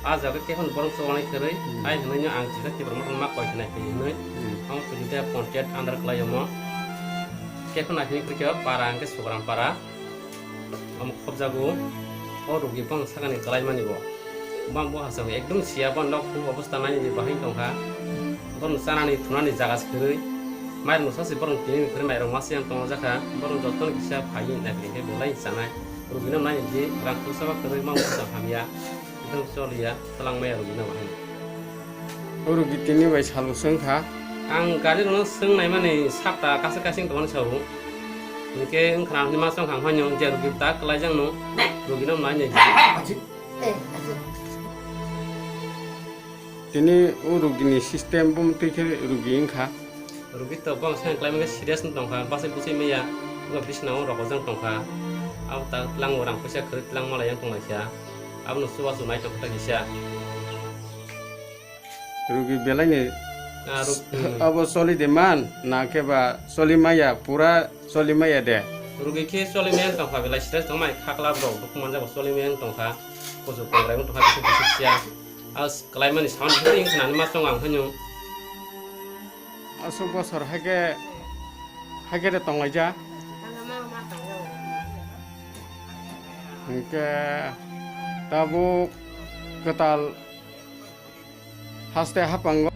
Aja ke kehon borong soalnya kere, ai henanya ang cerita ti bermak mak kau henai pi henai, ang penjuda pontiat andar kelayomo, kehon akhirnya kerja para angke sukarang para, am khobjago, rugi pang sakani kelai mani bo, bambu hasil ekdom siapa nok ku obos tanahnya di bahin tongka, borong sana ni tunan di jagas kere, main musa si borong tini kere main rumah yang tong jaka, borong joton kisah bahin nak kere boleh sana, rugi nam nanya di rangku sabak kere mau musa hamia. Itu soalnya telang mayar guna bahan. Rugi tini bai salu sengkha. Ang kali dulu seng naik mana sabta kasih kasih tuan sawu. Mungkin kerana ni masuk hang hanyong jadi rugi tak kelajang no. Rugi nam nanya je. Tini rugi ni sistem bom tike rugi ingkha. Rugi tu bang saya kelai mereka serius nentang kah. Pasal pusing meja. Enggak bisa nau rokok jang tongkah. Aku tak telang orang pusing kerja telang malah yang tongkah sia. Aku nusu wasu naik tongkah kisah. Rugi belanya abo soli deman nak ba soli maya pura soli maya deh. Rugi ke soli meja tongkah bila serius tongkah kaklah bro. Dokumen jago soli meja tongkah. Kusu pengerai tongkah kisah sia. As kelai mana sound itu yang kenal masuk hang hanyong. Aso bosor hage de tong aja. Ke tabu ketal haste hapang